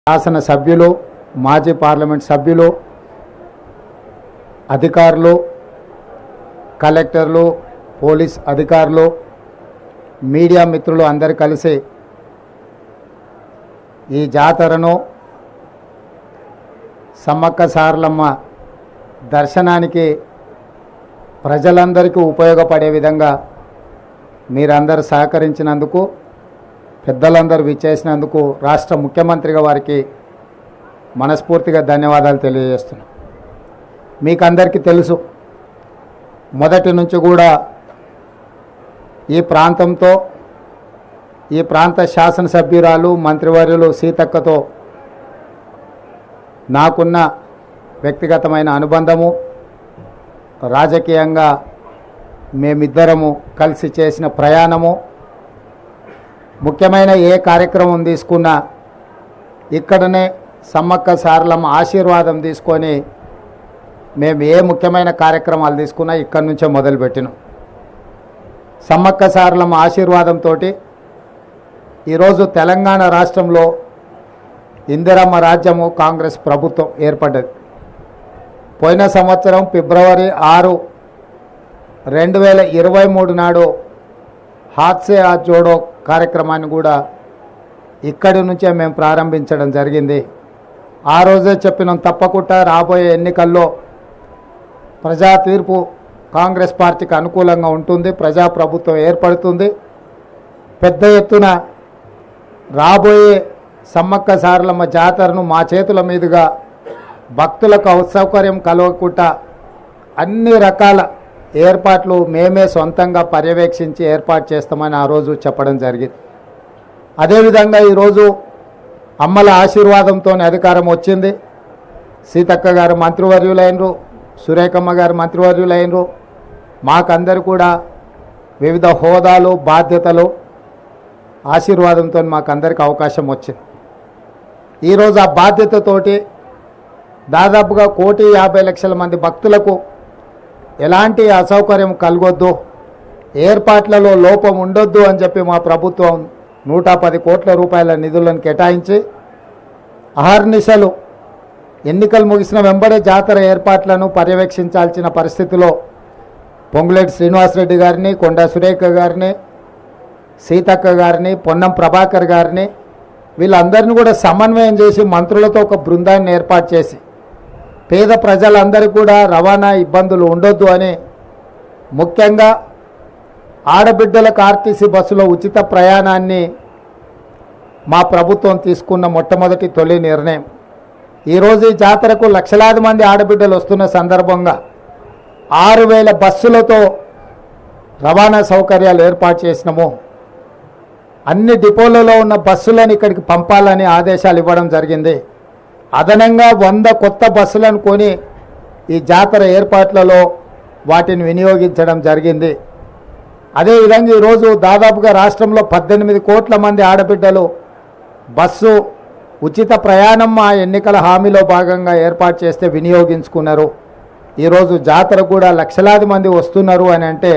శాసన సభ్యులు, మాజీ పార్లమెంట్ సభ్యులు, అధికారులు, కలెక్టర్లు, పోలీస్ అధికారులు, మీడియా మిత్రులు అందరూ కలిసి ఈ జాతరను సమ్మక్క సారలమ్మ దర్శనానికి ప్రజలందరికీ ఉపయోగపడే విధంగా మీరందరూ సహకరించినందుకు, పెద్దలందరూ విచ్చేసినందుకు రాష్ట్ర ముఖ్యమంత్రిగా వారికి మనస్ఫూర్తిగా ధన్యవాదాలు తెలియజేస్తున్నాం. మీకు అందరికీ తెలుసు, మొదటి నుంచి కూడా ఈ ప్రాంతంతో, ఈ ప్రాంత శాసనసభ్యురాలు మంత్రివర్యులు సీతక్కతో నాకున్న వ్యక్తిగతమైన అనుబంధము, రాజకీయంగా మేమిద్దరము కలిసి చేసిన ప్రయాణము, ముఖ్యమైన ఏ కార్యక్రమం తీసుకున్నా ఇక్కడనే సమ్మక్క సారలమ్మ ఆశీర్వాదం తీసుకొని మేము ఏ ముఖ్యమైన కార్యక్రమాలు తీసుకున్నా ఇక్కడి నుంచే మొదలుపెట్టినాం. సమ్మక్క సారలమ్మ ఆశీర్వాదంతో ఈరోజు తెలంగాణ రాష్ట్రంలో ఇందిరమ్మ రాజ్యము కాంగ్రెస్ ప్రభుత్వం ఏర్పడ్డది. పోయిన సంవత్సరం ఫిబ్రవరి 6, 2023 నాడు హాత్సే ఆ జోడో కార్యక్రమాన్ని కూడా ఇక్కడి నుంచే మేము ప్రారంభించడం జరిగింది. ఆ రోజే చెప్పినాం, తప్పకుండా రాబోయే ఎన్నికల్లో ప్రజా తీర్పు కాంగ్రెస్ పార్టీకి అనుకూలంగా ఉంటుంది, ప్రజాప్రభుత్వం ఏర్పడుతుంది, పెద్ద ఎత్తున రాబోయే సమ్మక్క సారలమ్మ జాతరను మా చేతుల మీదుగా భక్తులకు అసౌకర్యం కలగకుండా అన్ని రకాల ఏర్పాట్లు మేమే సొంతంగా పర్యవేక్షించి ఏర్పాటు చేస్తామని ఆ రోజు చెప్పడం జరిగింది. అదేవిధంగా ఈరోజు అమ్మల ఆశీర్వాదంతో అధికారం వచ్చింది. సీతక్క గారు మంత్రివర్యులైనరు, సురేఖమ్మ గారు మంత్రివర్యులైనరు, మాకందరు కూడా వివిధ హోదాలు, బాధ్యతలు ఆశీర్వాదంతో మాకందరికి అవకాశం వచ్చింది. ఈరోజు ఆ బాధ్యతతోటి దాదాపుగా 1,50,00,000 మంది భక్తులకు ఎలాంటి అసౌకర్యం కలగొద్దు, ఏర్పాట్లలో లోపం ఉండొద్దు అని చెప్పి మా ప్రభుత్వం 110 కోట్ల రూపాయల నిధులను కేటాయించి అహర్నిశలు ఎన్నికలు ముగిసిన వెంబడే జాతర ఏర్పాట్లను పర్యవేక్షించాల్సిన పరిస్థితిలో పొంగులేటి శ్రీనివాసరెడ్డి గారిని, కొండా సురేఖ గారిని, సీతక్క గారిని, పొన్నం ప్రభాకర్ గారిని వీళ్ళందరినీ కూడా సమన్వయం చేసి మంత్రులతో ఒక బృందాన్ని ఏర్పాటు చేసి పేద ప్రజలందరికీ కూడా రవాణా ఇబ్బందులు ఉండొద్దు అని, ముఖ్యంగా ఆడబిడ్డలకు ఆర్టీసీ బస్సులో ఉచిత ప్రయాణాన్ని మా ప్రభుత్వం తీసుకున్న మొట్టమొదటి తొలి నిర్ణయం. ఈరోజు ఈ జాతరకు లక్షలాది మంది ఆడబిడ్డలు వస్తున్న సందర్భంగా 6,000 బస్సులతో రవాణా సౌకర్యాలు ఏర్పాటు చేసినాము. అన్ని డిపోలలో ఉన్న బస్సులను ఇక్కడికి పంపాలని ఆదేశాలు ఇవ్వడం జరిగింది. అదనంగా 100 కొత్త బస్సులను కొని ఈ జాతర ఏర్పాట్లలో వాటిని వినియోగించడం జరిగింది. అదేవిధంగా ఈరోజు దాదాపుగా రాష్ట్రంలో 18 కోట్ల మంది ఆడబిడ్డలు బస్సు ఉచిత ప్రయాణం మా ఎన్నికల హామీలో భాగంగా ఏర్పాటు చేస్తే వినియోగించుకున్నారు. ఈరోజు జాతర కూడా లక్షలాది మంది వస్తున్నారు అని అంటే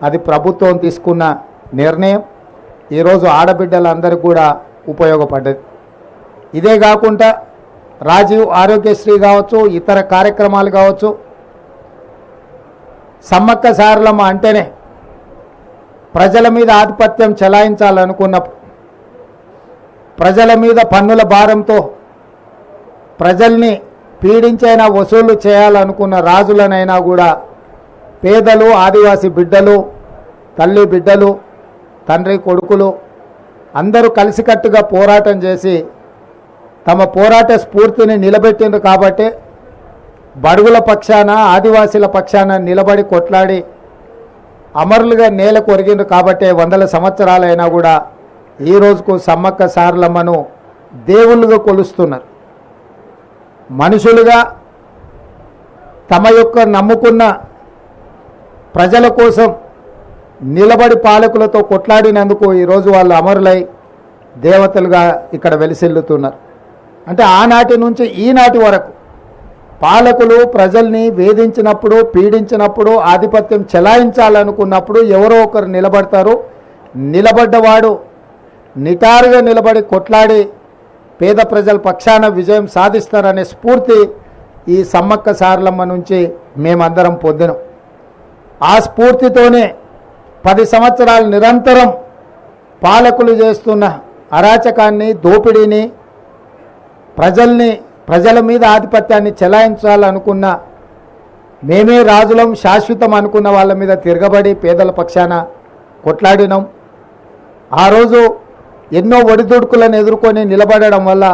అది ప్రభుత్వం తీసుకున్న నిర్ణయం. ఈరోజు ఆడబిడ్డలందరికీ కూడా ఉపయోగపడ్డది. ఇదే కాకుండా రాజీవ్ ఆరోగ్యశ్రీ కావచ్చు, ఇతర కార్యక్రమాలు కావచ్చు, సమ్మక్క సారలమ్మ అంటేనే ప్రజల మీద ఆధిపత్యం చెలాయించాలనుకున్నప్పుడు, ప్రజల మీద పన్నుల భారంతో ప్రజల్ని పీడించైనా వసూలు చేయాలనుకున్న రాజులనైనా కూడా పేదలు, ఆదివాసీ బిడ్డలు, తల్లి బిడ్డలు, తండ్రి కొడుకులు అందరూ కలిసికట్టుగా పోరాటం చేసి తమ పోరాట స్ఫూర్తిని నిలబెట్టిండ్రు. కాబట్టి బడుగుల పక్షాన, ఆదివాసీల పక్షాన నిలబడి కొట్లాడి అమరులుగా నేల కొరిగిండ్రు. కాబట్టి 100 సంవత్సరాలైనా కూడా ఈ రోజుకు సమ్మక్క సారలమ్మను దేవుళ్ళుగా కొలుస్తున్నారు. మనుషులుగా తమ యొక్క నమ్ముకున్న ప్రజల కోసం నిలబడి పాలకులతో కొట్లాడినందుకు ఈరోజు వాళ్ళు అమరులై దేవతలుగా ఇక్కడ వెలిసిల్లుతున్నారు. అంటే ఆనాటి నుంచి ఈనాటి వరకు పాలకులు ప్రజల్ని వేధించినప్పుడు, పీడించినప్పుడు, ఆధిపత్యం చెలాయించాలనుకున్నప్పుడు ఎవరో ఒకరు నిలబడతారు. నిలబడ్డవాడు నిటారుగా నిలబడి కొట్లాడి పేద ప్రజల పక్షాన విజయం సాధిస్తారనే స్ఫూర్తి ఈ సమ్మక్క సారలమ్మ నుంచి మేమందరం పొందినాం. ఆ స్ఫూర్తితోనే 10 సంవత్సరాలు నిరంతరం పాలకులు చేస్తున్న అరాచకాన్ని, దోపిడీని, ప్రజల మీద ఆధిపత్యాన్ని చెలాయించాలనుకున్న, మేమే రాజులం శాశ్వతం అనుకున్న వాళ్ళ మీద తిరగబడి పేదల పక్షాన కొట్లాడినాం. ఆ రోజు ఎన్నో ఒడిదుడుకులను ఎదుర్కొని నిలబడడం వల్ల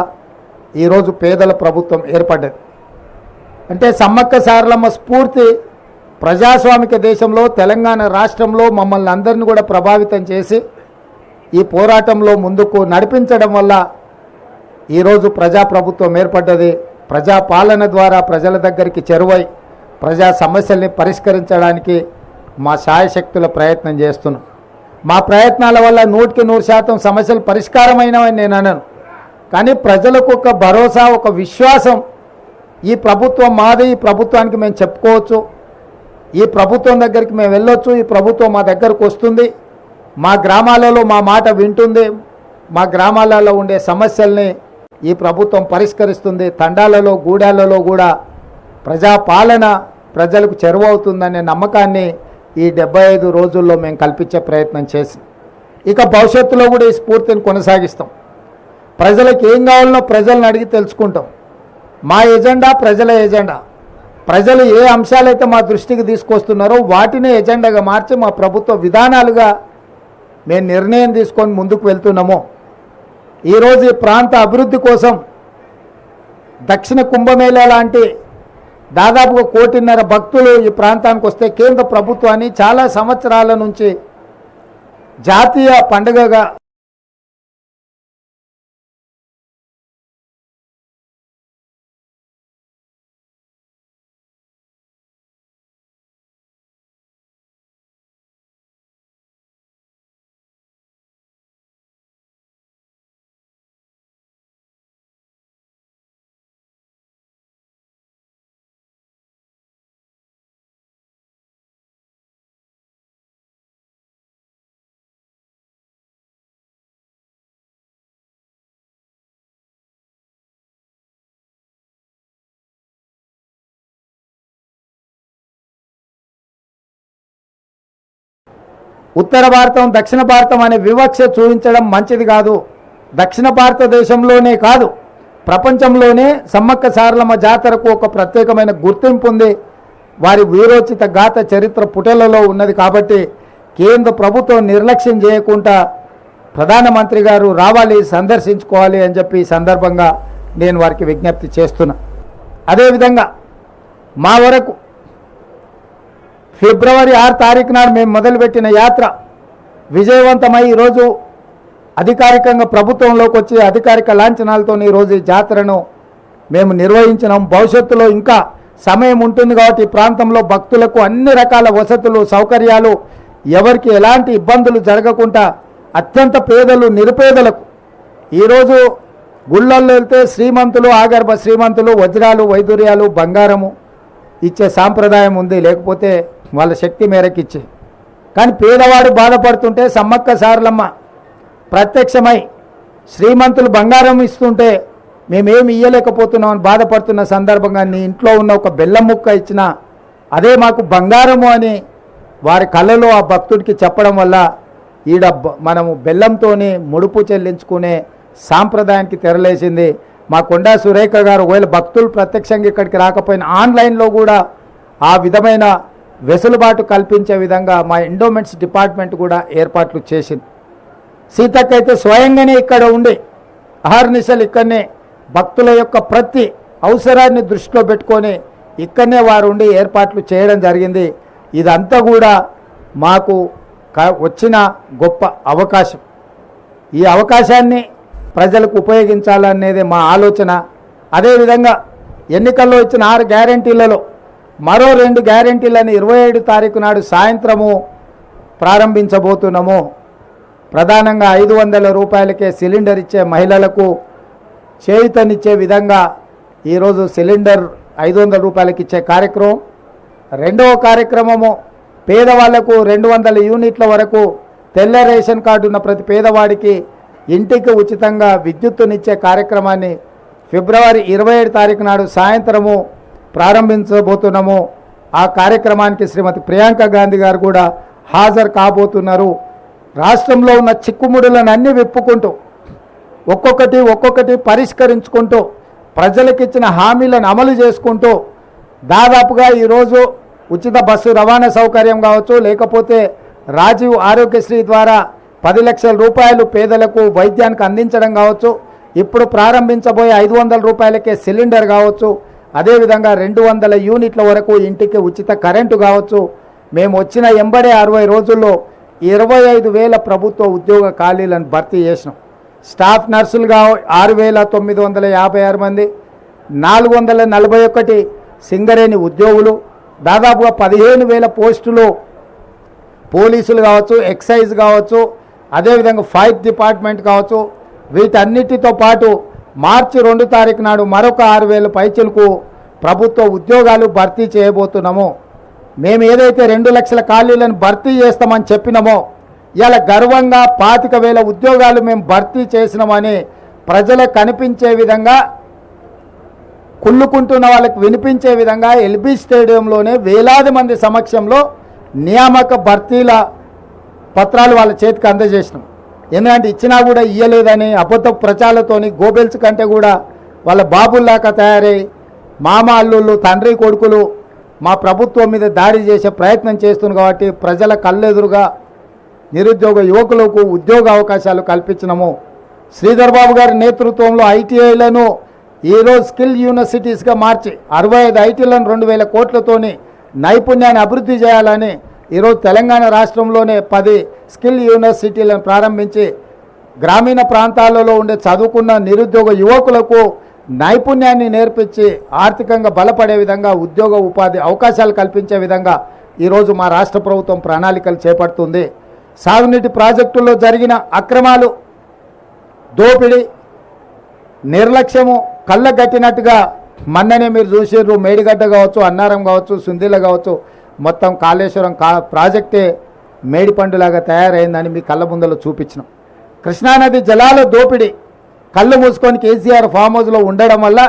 ఈరోజు పేదల ప్రభుత్వం ఏర్పడ్డది. అంటే సమ్మక్క సారలమ్మ స్ఫూర్తి ప్రజాస్వామిక దేశంలో, తెలంగాణ రాష్ట్రంలో మమ్మల్ని అందరినీ కూడా ప్రభావితం చేసి ఈ పోరాటంలో ముందుకు నడిపించడం వల్ల ఈరోజు ప్రజాప్రభుత్వం ఏర్పడ్డది. ప్రజాపాలన ద్వారా ప్రజల దగ్గరికి చేరువై ప్రజా సమస్యల్ని పరిష్కరించడానికి మా శాయశక్తుల ప్రయత్నం చేస్తున్నాం. మా ప్రయత్నాల వల్ల 100% సమస్యలు పరిష్కారమైనవని నేను అనను. కానీ ప్రజలకు ఒక భరోసా, ఒక విశ్వాసం, ఈ ప్రభుత్వం మాది, ఈ ప్రభుత్వానికి మేము చెప్పుకోవచ్చు, ఈ ప్రభుత్వం దగ్గరికి మేము వెళ్ళొచ్చు, ఈ ప్రభుత్వం మా దగ్గరకు వస్తుంది, మా గ్రామాలలో మా మాట వింటుంది, మా గ్రామాలలో ఉండే సమస్యల్ని ఈ ప్రభుత్వం పరిష్కరిస్తుంది, తండాలలో గూడాలలో కూడా ప్రజాపాలన ప్రజలకు చెరువవుతుందనే నమ్మకాన్ని ఈ 75 రోజుల్లో మేము కల్పించే ప్రయత్నం చేసి ఇక భవిష్యత్తులో కూడా ఈ స్ఫూర్తిని కొనసాగిస్తాం. ప్రజలకు ఏం కావాలనో ప్రజలను అడిగి తెలుసుకుంటాం. మా ఎజెండా ప్రజల ఎజెండా. ప్రజలు ఏ అంశాలైతే మా దృష్టికి తీసుకొస్తున్నారో వాటిని ఎజెండాగా మార్చి మా ప్రభుత్వ విధానాలుగా మేము నిర్ణయం తీసుకొని ముందుకు వెళ్తున్నాము. ఈరోజు ఈ ప్రాంత అభివృద్ధి కోసం దక్షిణ కుంభమేళా లాంటి దాదాపుగా 1.5 కోటి భక్తులు ఈ ప్రాంతానికి వస్తే కేంద్ర ప్రభుత్వాన్ని చాలా సంవత్సరాల నుంచి జాతీయ పండుగగా ఉత్తర భారతం, దక్షిణ భారతం అనే వివక్ష చూపించడం మంచిది కాదు. దక్షిణ భారతదేశంలోనే కాదు, ప్రపంచంలోనే సమ్మక్క సారలమ్మ జాతరకు ఒక ప్రత్యేకమైన గుర్తింపు ఉంది. వారి వీరోచిత గాథ చరిత్ర పుటలలో ఉన్నది. కాబట్టి కేంద్ర ప్రభుత్వం నిర్లక్ష్యం చేయకుండా ప్రధానమంత్రి గారు రావాలి, సందర్శించుకోవాలి అని చెప్పి ఈ సందర్భంగా నేను వారికి విజ్ఞప్తి చేస్తున్నా. అదేవిధంగా మా వరకు ఫిబ్రవరి 6 తారీఖు నాడు మేము మొదలుపెట్టిన యాత్ర విజయవంతమై ఈరోజు అధికారికంగా ప్రభుత్వంలోకి వచ్చి అధికారిక లాంఛనాలతో ఈరోజు ఈ జాతరను మేము నిర్వహించినాం. భవిష్యత్తులో ఇంకా సమయం ఉంటుంది కాబట్టి ఈ ప్రాంతంలో భక్తులకు అన్ని రకాల వసతులు, సౌకర్యాలు, ఎవరికి ఎలాంటి ఇబ్బందులు జరగకుండా అత్యంత పేదలు, నిరుపేదలకు ఈరోజు గుళ్ళల్లో వెళ్తే శ్రీమంతులు, ఆగర్భ శ్రీమంతులు వజ్రాలు, వైదూర్యాలు, బంగారము ఇచ్చే సాంప్రదాయం ఉంది. లేకపోతే వాళ్ళ శక్తి మేరకు ఇచ్చే. కానీ పేదవాడు బాధపడుతుంటే సమ్మక్క సారలమ్మ ప్రత్యక్షమై శ్రీమంతులు బంగారం ఇస్తుంటే మేమేమి ఇయ్యలేకపోతున్నామని బాధపడుతున్న సందర్భంగా నీ ఇంట్లో ఉన్న ఒక బెల్లం ముక్క ఇచ్చినా అదే మాకు బంగారము అని వారి కళ్ళలో ఆ భక్తుడికి చెప్పడం వల్ల ఈడ మనము బెల్లంతోనే ముడుపు చెల్లించుకునే సాంప్రదాయానికి తెరలేసింది. మా కొండా సురేఖ గారు ఒకవేళ భక్తులు ప్రత్యక్షంగా ఇక్కడికి రాకపోయినా ఆన్లైన్లో కూడా ఆ విధమైన వెసులుబాటు కల్పించే విధంగా మా ఎండోమెంట్స్ డిపార్ట్మెంట్ కూడా ఏర్పాట్లు చేసింది. సీతక్క అయితే స్వయంగానే ఇక్కడ ఉండి అహర్నిశలు ఇక్కడనే భక్తుల యొక్క ప్రతి అవసరాన్ని దృష్టిలో పెట్టుకొని ఇక్కడనే వారు ఉండి ఏర్పాట్లు చేయడం జరిగింది. ఇదంతా కూడా మాకు వచ్చిన గొప్ప అవకాశం. ఈ అవకాశాన్ని ప్రజలకు ఉపయోగించాలనేది మా ఆలోచన. అదేవిధంగా ఎన్నికల్లో ఇచ్చిన 6 గ్యారెంటీలలో మరో 2 గ్యారెంటీలను 27 తారీఖు నాడు సాయంత్రము ప్రారంభించబోతున్నాము. ప్రధానంగా 500 రూపాయలకే సిలిండర్ ఇచ్చే మహిళలకు చేయూతనిచ్చే విధంగా ఈరోజు సిలిండర్ 500 రూపాయలకి ఇచ్చే కార్యక్రమం. రెండవ కార్యక్రమము పేదవాళ్లకు 200 యూనిట్ల వరకు తెల్ల రేషన్ కార్డు ఉన్న ప్రతి పేదవాడికి ఇంటికి ఉచితంగా విద్యుత్తునిచ్చే కార్యక్రమాన్ని ఫిబ్రవరి 27 తారీఖు నాడు సాయంత్రము ప్రారంభించబోతున్నాము. ఆ కార్యక్రమానికి శ్రీమతి ప్రియాంక గాంధీ గారు కూడా హాజరు కాబోతున్నారు. రాష్ట్రంలో ఉన్న చిక్కుముడులను అన్ని విప్పుకుంటూ ఒక్కొక్కటి పరిష్కరించుకుంటూ ప్రజలకు ఇచ్చిన హామీలను అమలు చేసుకుంటూ దాదాపుగా ఈరోజు ఉచిత బస్సు రవాణా సౌకర్యం కావచ్చు, లేకపోతే రాజీవ్ ఆరోగ్యశ్రీ ద్వారా 10 లక్షల రూపాయలు పేదలకు వైద్యానికి అందించడం కావచ్చు, ఇప్పుడు ప్రారంభించబోయే 500 రూపాయలకే సిలిండర్ కావచ్చు, అదేవిధంగా 200 యూనిట్ల వరకు ఇంటికి ఉచిత కరెంటు కావచ్చు. మేము వచ్చిన 60 రోజుల్లో 25,000 ప్రభుత్వ ఉద్యోగ ఖాళీలను భర్తీ చేసినాం. స్టాఫ్ నర్సులుగా 6,956 మంది, 441 సింగరేణి ఉద్యోగులు, దాదాపుగా 15,000 పోస్టులు పోలీసులు కావచ్చు, ఎక్సైజ్ కావచ్చు, అదేవిధంగా ఫైర్ డిపార్ట్మెంట్ కావచ్చు. వీటన్నిటితో పాటు మార్చి 2 తారీఖు నాడు మరొక 6,000 పైచలకు ప్రభుత్వ ఉద్యోగాలు భర్తీ చేయబోతున్నాము. మేము ఏదైతే 2 లక్షల ఖాళీలను భర్తీ చేస్తామని చెప్పినామో ఇలా గర్వంగా 25,000 ఉద్యోగాలు మేము భర్తీ చేసినామని ప్రజలకు కనిపించే విధంగా, కుళ్ళుకుంటున్న వాళ్ళకి వినిపించే విధంగా ఎల్బీ స్టేడియంలోనే వేలాది మంది సమక్షంలో నియామక భర్తీల పత్రాలు వాళ్ళ చేతికి అందజేసినాం. ఎందుకంటే ఇచ్చినా కూడా ఇయ్యలేదని అబద్ధ ప్రచారాలతోని గోబెల్స్ కంటే కూడా వాళ్ళ బాబుల్లాగా తయారై మామ అల్లుళ్ళు తండ్రి కొడుకులు మా ప్రభుత్వం మీద దాడి చేసే ప్రయత్నం చేస్తున్నారు. కాబట్టి ప్రజల కళ్ళెదురుగా నిరుద్యోగ యువకులకు ఉద్యోగ అవకాశాలు కల్పించినాము. శ్రీధర్ బాబు గారి నేతృత్వంలో ఐటీఐలను ఈరోజు స్కిల్ యూనివర్సిటీస్గా మార్చి 65 ఐటీలను 2,000 కోట్లతోని నైపుణ్యాన్ని అభివృద్ధి చేయాలని ఈరోజు తెలంగాణ రాష్ట్రంలోనే 10 స్కిల్ యూనివర్సిటీలను ప్రారంభించి గ్రామీణ ప్రాంతాలలో ఉండే చదువుకున్న నిరుద్యోగ యువకులకు నైపుణ్యాన్ని నేర్పించి ఆర్థికంగా బలపడే విధంగా ఉద్యోగ ఉపాధి అవకాశాలు కల్పించే విధంగా ఈరోజు మా రాష్ట్ర ప్రభుత్వం ప్రణాళికలు చేపడుతుంది. సాగునీటి ప్రాజెక్టుల్లో జరిగిన అక్రమాలు, దోపిడీ, నిర్లక్ష్యము కళ్ళగట్టినట్టుగా మొన్ననే మీరు చూసిర్రు. మేడిగడ్డ కావచ్చు, అన్నారం కావచ్చు, సుందిల కావచ్చు, మొత్తం కాళేశ్వరం ప్రాజెక్టే మేడిపండులాగా తయారైందని మీ కళ్ళ ముందలో చూపించినాం. కృష్ణానది జలాల దోపిడీ కళ్ళు మూసుకొని కేసీఆర్ ఫామ్ హౌస్లో ఉండడం వల్ల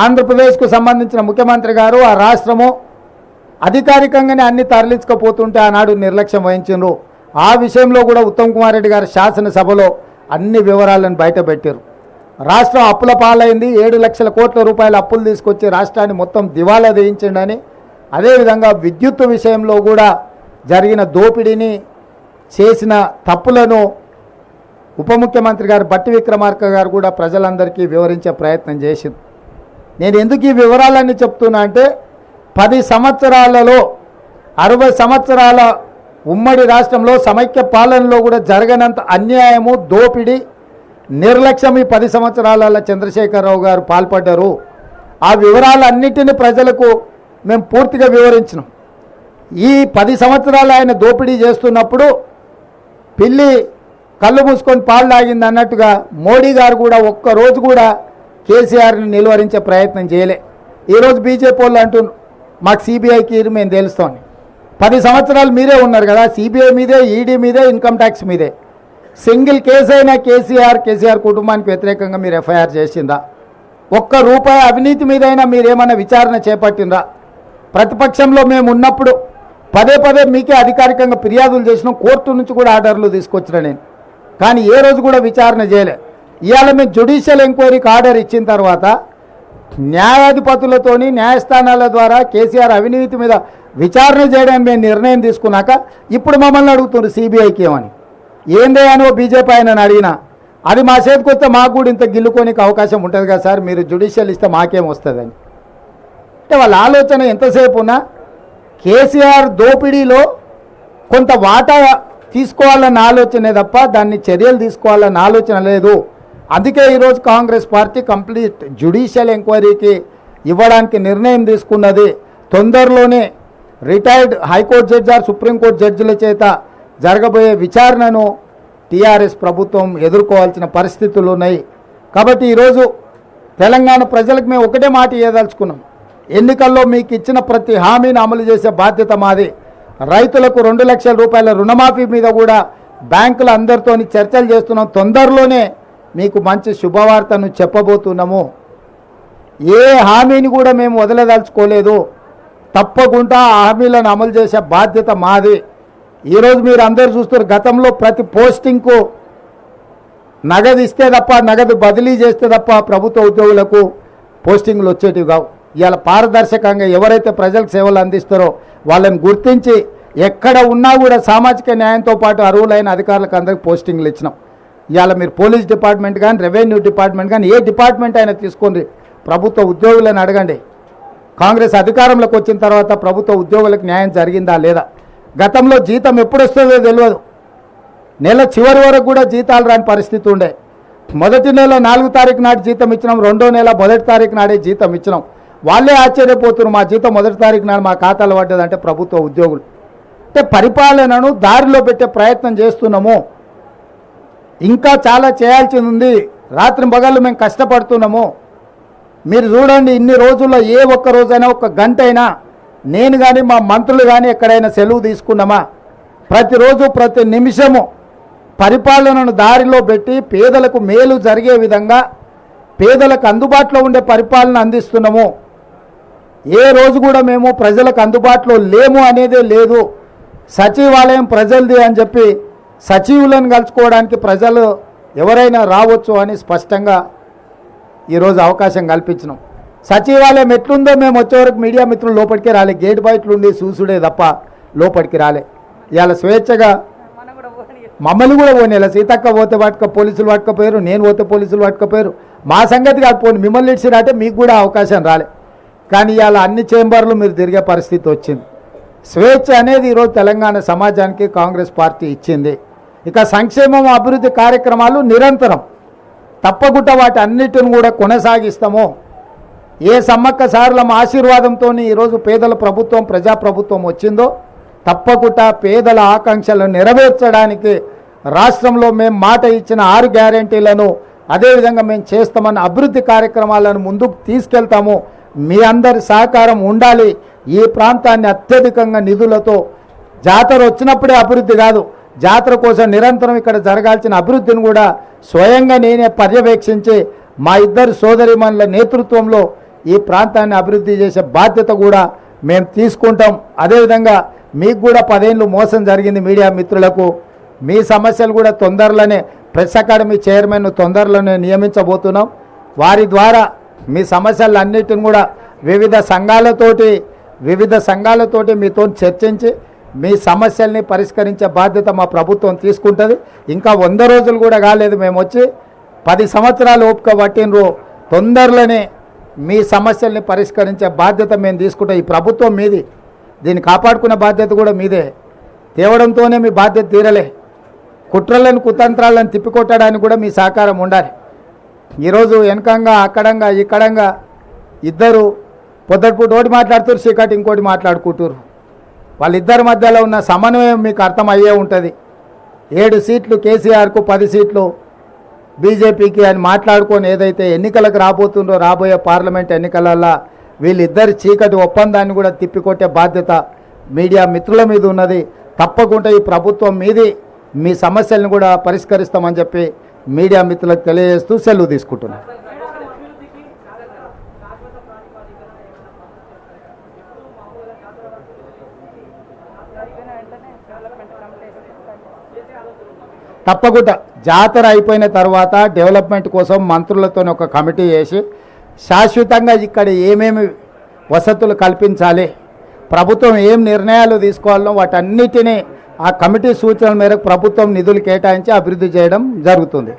ఆంధ్రప్రదేశ్కు సంబంధించిన ముఖ్యమంత్రి గారు ఆ రాష్ట్రము అధికారికంగానే అన్ని తరలించకపోతుంటే ఆనాడు నిర్లక్ష్యం వహించారు. ఆ విషయంలో కూడా ఉత్తమ్ కుమార్ రెడ్డి గారు శాసనసభలో అన్ని వివరాలను బయటపెట్టారు. రాష్ట్రం అప్పుల పాలైంది, 7 లక్షల కోట్ల రూపాయల అప్పులు తీసుకొచ్చి రాష్ట్రాన్ని మొత్తం దివాలా వేయించిండని, అదేవిధంగా విద్యుత్ విషయంలో కూడా జరిగిన దోపిడీని, చేసిన తప్పులను ఉప ముఖ్యమంత్రి గారు బట్టి విక్రమార్క గారు కూడా ప్రజలందరికీ వివరించే ప్రయత్నం చేసింది. నేను ఎందుకు ఈ వివరాలన్నీ చెప్తున్నా అంటే 10 సంవత్సరాలలో 60 సంవత్సరాల ఉమ్మడి రాష్ట్రంలో సమైక్య పాలనలో కూడా జరగనంత అన్యాయము, దోపిడీ, నిర్లక్ష్యం ఈ 10 సంవత్సరాలలో చంద్రశేఖరరావు గారు పాల్పడ్డారు. ఆ వివరాలన్నిటిని ప్రజలకు మేము పూర్తిగా వివరించినాం. ఈ 10 సంవత్సరాలు ఆయన దోపిడీ చేస్తున్నప్పుడు పిల్లి కళ్ళు మూసుకొని పాలు తాగింది అన్నట్టుగా మోడీ గారు కూడా ఒక్కరోజు కూడా కేసీఆర్ని నిలువరించే ప్రయత్నం చేయలే. ఈరోజు బీజేపీ వాళ్ళు అంటున్నారు మాకు సిబిఐకి మేము తెలుస్తామని. 10 సంవత్సరాలు మీరే ఉన్నారు కదా, సిబిఐ మీదే, ఈడీ మీదే, ఇన్కమ్ ట్యాక్స్ మీదే. సింగిల్ కేసు అయినా కేసీఆర్ కుటుంబానికి వ్యతిరేకంగా మీరు ఎఫ్ఐఆర్ చేసిందా? ఒక్క రూపాయి అవినీతి మీదైనా మీరేమన్నా విచారణ చేపట్టిందా? ప్రతిపక్షంలో మేము ఉన్నప్పుడు పదే మీకే అధికారికంగా ఫిర్యాదులు చేసినాం, కోర్టు నుంచి కూడా ఆర్డర్లు తీసుకొచ్చిన నేను, కానీ ఏ రోజు కూడా విచారణ చేయలే. ఇవాళ మేము జ్యుడిషియల్ ఎంక్వైరీకి ఆర్డర్ ఇచ్చిన తర్వాత న్యాయాధిపతులతోని న్యాయస్థానాల ద్వారా కేసీఆర్ అవినీతి మీద విచారణ చేయడానికి మేము నిర్ణయం తీసుకున్నాక ఇప్పుడు మమ్మల్ని అడుగుతున్నారు సిబిఐకి ఏమని. ఏందే అని ఓ బీజేపీ ఆయన అడిగినా అది మా చేతికి వస్తే మాకు కూడా ఇంత గిల్లుకోనికి అవకాశం ఉంటుంది కదా సార్, మీరు జ్యుడిషియల్ ఇస్తే మాకేం వస్తుందని. అంటే వాళ్ళ ఆలోచన ఎంతసేపు ఉన్నా కేసీఆర్ దోపిడీలో కొంత వాటా తీసుకోవాలన్న ఆలోచనే తప్ప దాన్ని చర్యలు తీసుకోవాలన్న ఆలోచన లేదు. అందుకే ఈరోజు కాంగ్రెస్ పార్టీ కంప్లీట్ జ్యుడిషియల్ ఎంక్వైరీకి ఇవ్వడానికి నిర్ణయం తీసుకున్నది. తొందరలోనే retired high court judge or supreme court జడ్జిల చేత జరగబోయే విచారణను టీఆర్ఎస్ ప్రభుత్వం ఎదుర్కోవాల్సిన పరిస్థితులు ఉన్నాయి. కాబట్టి ఈరోజు తెలంగాణ ప్రజలకు మేము ఒకటే మాట ఇవ్వదలుచుకున్నాం, ఎన్నికల్లో మీకు ఇచ్చిన ప్రతి హామీని అమలు చేసే బాధ్యత మాది. రైతులకు 2 లక్షల రూపాయల రుణమాఫీ మీద కూడా బ్యాంకుల అందరితో చర్చలు చేస్తున్నాం. తొందరలోనే మీకు మంచి శుభవార్తను చెప్పబోతున్నాము. ఏ హామీని కూడా మేము వదలదలుచుకోలేదు. తప్పకుండా ఆ హామీలను అమలు చేసే బాధ్యత మాది. ఈరోజు మీరు అందరు చూస్తారు, గతంలో ప్రతి పోస్టింగ్కు నగదు ఇస్తే తప్ప, నగదు బదిలీ చేస్తే తప్ప ప్రభుత్వ ఉద్యోగులకు పోస్టింగ్లు వచ్చేటివి కావు. ఇవాళ పారదర్శకంగా ఎవరైతే ప్రజలకు సేవలు అందిస్తారో వాళ్ళని గుర్తించి ఎక్కడ ఉన్నా కూడా సామాజిక న్యాయంతో పాటు అర్హులైన అధికారులకు అందరికీ పోస్టింగ్లు ఇచ్చినాం. ఇవాళ మీరు పోలీస్ డిపార్ట్మెంట్ కానీ, రెవెన్యూ డిపార్ట్మెంట్ కానీ, ఏ డిపార్ట్మెంట్ అయినా తీసుకోండి, ప్రభుత్వ ఉద్యోగులను అడగండి. కాంగ్రెస్ అధికారంలోకి వచ్చిన తర్వాత ప్రభుత్వ ఉద్యోగులకు న్యాయం జరిగిందా లేదా? గతంలో జీతం ఎప్పుడు వస్తుందో తెలియదు. నెల చివరి వరకు కూడా జీతాలు రాని పరిస్థితి ఉండే. మొదటి నెల 4 తారీఖు నాటి జీతం ఇచ్చినాం, రెండో నెల 1 తారీఖు నాడే జీతం ఇచ్చినాం. వాళ్ళే ఆశ్చర్యపోతున్నారు, మా జీతం 1 తారీఖు నాడు మా ఖాతాలో పడ్డదంటే ప్రభుత్వ ఉద్యోగులు. అంటే పరిపాలనను దారిలో పెట్టే ప్రయత్నం చేస్తున్నాము. ఇంకా చాలా చేయాల్సింది ఉంది. రాత్రి పగళ్ళు మేము కష్టపడుతున్నాము. మీరు చూడండి, ఇన్ని రోజుల్లో ఏ ఒక్క రోజైనా, ఒక్క గంట అయినా నేను కానీ మా మంత్రులు కానీ ఎక్కడైనా సెలవు తీసుకున్నామా? ప్రతిరోజు ప్రతి నిమిషము పరిపాలనను దారిలో పెట్టి పేదలకు మేలు జరిగే విధంగా, పేదలకు అందుబాటులో ఉండే పరిపాలన అందిస్తున్నాము. ఏ రోజు కూడా మేము ప్రజలకు అందుబాటులో లేము అనేదే లేదు. సచివాలయం ప్రజలది అని చెప్పి సచివులను కలుసుకోవడానికి ప్రజలు ఎవరైనా రావచ్చు అని స్పష్టంగా ఈరోజు అవకాశం కల్పించినాం. సచివాలయం ఎట్లుందో మేము వచ్చేవరకు మీడియా మిత్రులు లోపలికి రాలే, గేట్ బయటలుండి చూసుడే తప్ప లోపలికి రాలే. ఇవాళ స్వేచ్ఛగా మమ్మల్ని కూడా పోనీలా, సీతక్క పోతే పట్టుక పోలీసులు పట్టుకపోయారు, నేను పోతే పోలీసులు పట్టుకపోయారు. మా సంగతి కాదు, పోనీ మిమ్మల్ని ఇచ్చినట్టే మీకు కూడా అవకాశం రాలే. కానీ ఇవాళ అన్ని చేంబర్లు మీరు తిరిగే పరిస్థితి వచ్చింది. స్వేచ్ఛ అనేది ఈరోజు తెలంగాణ సమాజానికి కాంగ్రెస్ పార్టీ ఇచ్చింది. ఇక సంక్షేమం, అభివృద్ధి కార్యక్రమాలు నిరంతరం తప్పకుండా వాటి అన్నిటిని కూడా కొనసాగిస్తాము. ఏ సమ్మక్క సారలమ్మ ఆశీర్వాదంతో ఈరోజు పేదల ప్రభుత్వం, ప్రజాప్రభుత్వం వచ్చిందో తప్పకుండా పేదల ఆకాంక్షలను నెరవేర్చడానికి రాష్ట్రంలో మేము మాట ఇచ్చిన 6 గ్యారెంటీలను అదేవిధంగా మేము చేస్తామన్న అభివృద్ధి కార్యక్రమాలను ముందుకు తీసుకెళ్తాము. మీ అందరి సహకారం ఉండాలి. ఈ ప్రాంతాన్ని అత్యధికంగా నిధులతో, జాతర వచ్చినప్పుడే అభివృద్ధి కాదు, జాతర కోసం నిరంతరం ఇక్కడ జరగాల్సిన అభివృద్ధిని కూడా స్వయంగా నేనే పర్యవేక్షించి మా ఇద్దరు సోదరిమణుల నేతృత్వంలో ఈ ప్రాంతాన్ని అభివృద్ధి చేసే బాధ్యత కూడా మేము తీసుకుంటాం. అదేవిధంగా మీకు కూడా 10 ఏళ్ళు మోసం జరిగింది మీడియా మిత్రులకు. మీ సమస్యలు కూడా తొందరలోనే ప్రెస్ అకాడమీ చైర్మన్ను తొందరలోనే నియమించబోతున్నాం. వారి ద్వారా మీ సమస్యలన్నిటిని కూడా వివిధ సంఘాలతోటి మీతో చర్చించి మీ సమస్యల్ని పరిష్కరించే బాధ్యత మా ప్రభుత్వం తీసుకుంటుంది. ఇంకా 100 రోజులు కూడా కాలేదు, మేము వచ్చి 10 సంవత్సరాలు ఓపిక పట్టినరు. తొందరలోనే మీ సమస్యల్ని పరిష్కరించే బాధ్యత మేము తీసుకుంటాం. ఈ ప్రభుత్వం మీది, దీన్ని కాపాడుకునే బాధ్యత కూడా మీదే. తేవడంతోనే మీ బాధ్యత తీరలే. కుట్రలను, కుతంత్రాలను తిప్పికొట్టడానికి కూడా మీ సహకారం ఉండాలి. ఈరోజు వెనకంగా, అక్కడంగా, ఇక్కడంగా ఇద్దరు పొద్దుటిపూట ఒకటి మాట్లాడుతారు, చీకటి ఇంకోటి మాట్లాడుకుంటారు. వాళ్ళిద్దరి మధ్యలో ఉన్న సమన్వయం మీకు అర్థమయ్యే ఉంటుంది. 7 సీట్లు కేసీఆర్కు, 10 సీట్లు బీజేపీకి అని మాట్లాడుకొని ఏదైతే ఎన్నికలకు రాబోతుందో, రాబోయే పార్లమెంట్ ఎన్నికలలో వీళ్ళిద్దరి చీకటి ఒప్పందాన్ని కూడా తిప్పికొట్టే బాధ్యత మీడియా మిత్రుల మీద ఉన్నది. తప్పకుండా ఈ ప్రభుత్వం మీది, మీ సమస్యలను కూడా పరిష్కరిస్తామని చెప్పి మీడియా మిత్రులకు తెలియజేస్తూ సెలవు తీసుకుంటున్నాను. తప్పకుండా జాతర అయిపోయిన తర్వాత డెవలప్మెంట్ కోసం మంత్రులతో ఒక కమిటీ వేసి శాశ్వతంగా ఇక్కడ ఏమేమి వసతులు కల్పించాలి, ప్రభుత్వం ఏం నిర్ణయాలు తీసుకోవాలో వాటన్నిటినీ ఆ కమిటీ సూచనల మేరకు ప్రభుత్వం నిధులు కేటాయించి అభివృద్ధి చేయడం జరుగుతుంది.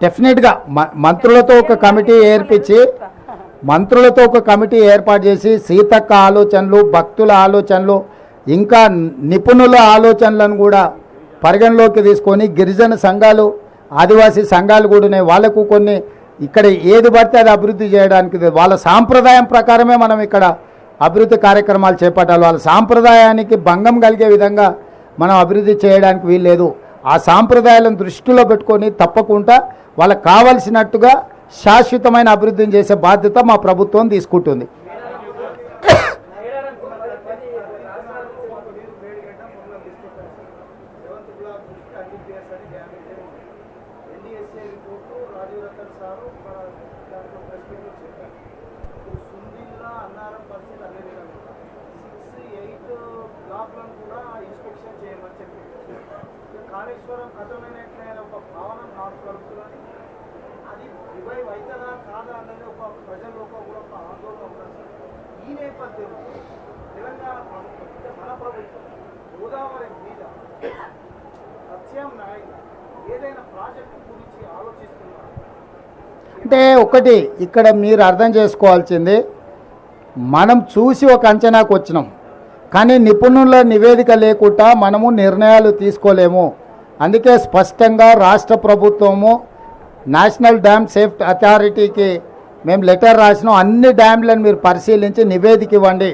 డెఫినెట్గా మంత్రులతో ఒక కమిటీ ఏర్పాటు చేసి సీతక్క ఆలోచనలు, భక్తుల ఆలోచనలు, ఇంకా నిపుణుల ఆలోచనలను కూడా పరిగణలోకి తీసుకొని గిరిజన సంఘాలు, ఆదివాసీ సంఘాలు కూడా వాళ్ళకు కొన్ని ఇక్కడ ఏది పడితే అది అభివృద్ధి చేయడానికి వాళ్ళ సాంప్రదాయం ప్రకారమే మనం ఇక్కడ అభివృద్ధి కార్యక్రమాలు చేపట్టాలి. వాళ్ళ సాంప్రదాయానికి భంగం కలిగే విధంగా మనం అభివృద్ధి చేయడానికి వీల్లేదు. ఆ సాంప్రదాయాలను దృష్టిలో పెట్టుకొని తప్పకుండా వాళ్ళకు కావలసినట్టుగా శాశ్వతమైన అభివృద్ధిని చేసే బాధ్యత మా ప్రభుత్వం తీసుకుంటుంది. కాళేశ్వరం కథమైనట్లయిన ఒక భావన నాకు కలుగుతుందని అది రివైవ్ అవుతుందా కాదా అన్నది ఒక ప్రజల్లో కూడా ఒక ఆందోళన ఉంటుంది. ఈ నేపథ్యంలో తెలంగాణ ప్రభుత్వం అంటే మన ప్రభుత్వం గోదావరి మీద ప్రత్యామ్నాయంగా ఏదైనా ప్రాజెక్టు గురించి ఆలోచిస్తున్నారు? అంటే ఒకటి ఇక్కడ మీరు అర్థం చేసుకోవాల్సింది, మనం చూసి ఒక అంచనాకు వచ్చినాం, కానీ నిపుణుల నివేదిక లేకుండా మనము నిర్ణయాలు తీసుకోలేము. అందుకే స్పష్టంగా రాష్ట్ర ప్రభుత్వము నేషనల్ డ్యామ్ సేఫ్టీ అథారిటీకి మేము లెటర్ రాసినాం. అన్ని డ్యామ్లను మీరు పరిశీలించి నివేదిక ఇవ్వండి.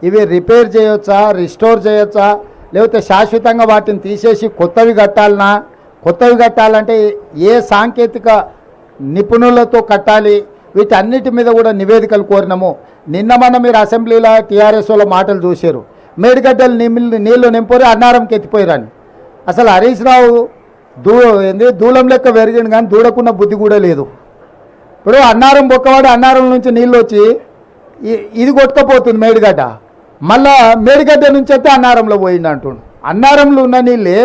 ఇవి రిపేర్ చేయొచ్చా, రిస్టోర్ చేయొచ్చా, లేకపోతే శాశ్వతంగా వాటిని తీసేసి కొత్తవి కట్టాలనా, కొత్తవి కట్టాలంటే ఏ సాంకేతిక నిపుణులతో కట్టాలి, వీటన్నిటి మీద కూడా నివేదికలు కోరినాము. నిన్న మొన్న మీరు అసెంబ్లీలో టీఆర్ఎస్ వాళ్ళ మాటలు చూశారు. మేడిగడ్డలు నీళ్లు నింపి అన్నారంకి ఎత్తిపోయారని. అసలు హరీష్ రావు దూలం లెక్క పెరిగింది, కానీ దూడకున్న బుద్ధి కూడా లేదు. ఇప్పుడు అన్నారం బొక్కవాడు అన్నారం నుంచి నీళ్ళు వచ్చి ఇది కొట్టుకపోతుంది మేడిగడ్డ, మళ్ళా మేడిగడ్డ నుంచి అయితే అన్నారంలో పోయింది అంటుండు. అన్నారంలో ఉన్న నీళ్ళే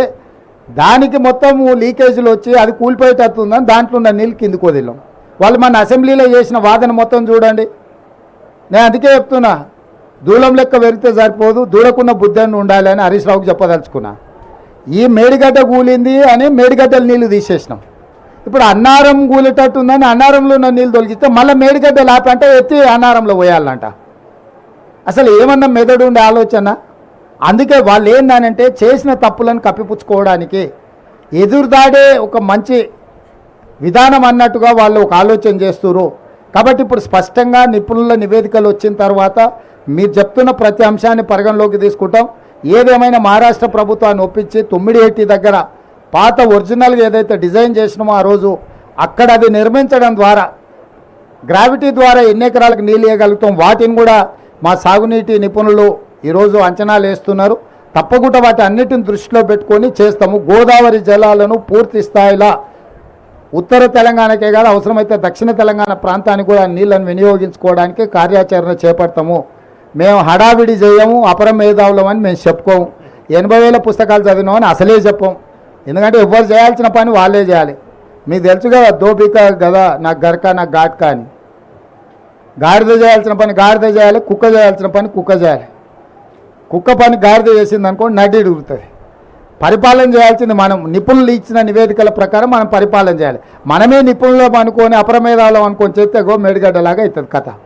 దానికి మొత్తం లీకేజీలు వచ్చి అది కూలిపోయేటట్టుందని దాంట్లో ఉన్న నీళ్ళు కిందికి వదిలాం. వాళ్ళు మన అసెంబ్లీలో చేసిన వాదన మొత్తం చూడండి. నేను అందుకే చెప్తున్నా, దూలం లెక్క పెరిగితే సరిపోదు, దూడకున్న బుద్ధాన్ని ఉండాలి అని హరీష్ రావుకి చెప్పదలుచుకున్నా. ఈ మేడిగడ్డ కూలింది అని మేడిగడ్డల నీళ్లు తీసేసినాం. ఇప్పుడు అన్నారం కూలేటట్టుందని అన్నారంలో ఉన్న నీళ్ళు తొలగిస్తే మళ్ళీ మేడిగడ్డ లాపంటే ఎత్తి అన్నారంలో పోయాలంట. అసలు ఏమన్నా మెదడు ఉండే ఆలోచన? అందుకే వాళ్ళు ఏందనంటే చేసిన తప్పులను కప్పిపుచ్చుకోవడానికి ఎదురుదాడే ఒక మంచి విధానం అన్నట్టుగా వాళ్ళు ఒక ఆలోచన చేస్తున్నారు. కాబట్టి ఇప్పుడు స్పష్టంగా నిపుణుల నివేదికలు వచ్చిన తర్వాత మీరు చెప్తున్న ప్రతి అంశాన్ని పరిగణలోకి తీసుకుంటాం. ఏదేమైనా మహారాష్ట్ర ప్రభుత్వాన్ని ఒప్పించి తుమ్మిడిహెట్టి దగ్గర పాత ఒరిజినల్గా ఏదైతే డిజైన్ చేసినామో ఆ రోజు అక్కడ అది నిర్మించడం ద్వారా గ్రావిటీ ద్వారా ఎన్ని ఎకరాలకు నీళ్ళు ఇవ్వగలుగుతాం, వాటిని కూడా మా సాగునీటి నిపుణులు ఈరోజు అంచనాలు వేస్తున్నారు. తప్పకుండా వాటి అన్నిటిని దృష్టిలో పెట్టుకొని చేస్తాము. గోదావరి జలాలను పూర్తి స్థాయిలో ఉత్తర తెలంగాణకే కాదు, అవసరమైతే దక్షిణ తెలంగాణ ప్రాంతానికి కూడా నీళ్లను వినియోగించుకోవడానికి కార్యాచరణ చేపడతాము. మేము హడావిడి చేయము, అపర మేధావులం అని మేము చెప్పుకోము. 80,000 పుస్తకాలు చదివినామని అసలే చెప్పం. ఎందుకంటే ఎవరు చేయాల్సిన పని వాళ్ళే చేయాలి. మీకు తెలుసు కదా, దోపిక కదా నాకు గరక నాకు ఘాట్కా అని. గాడిద చేయాల్సిన పని గాడిద చేయాలి, కుక్క చేయాల్సిన పని కుక్క చేయాలి. కుక్క పని గాడిద చేసింది అనుకోండి నడ్డి ఉడుతుంది. పరిపాలన చేయాల్సింది మనం. నిపుణులు ఇచ్చిన నివేదికల ప్రకారం మనం పరిపాలన చేయాలి. మనమే నిపుణులం అనుకొని అపరమేధావులం అనుకొని చేస్తే మేడిగడ్డలాగా అవుతుంది కథ.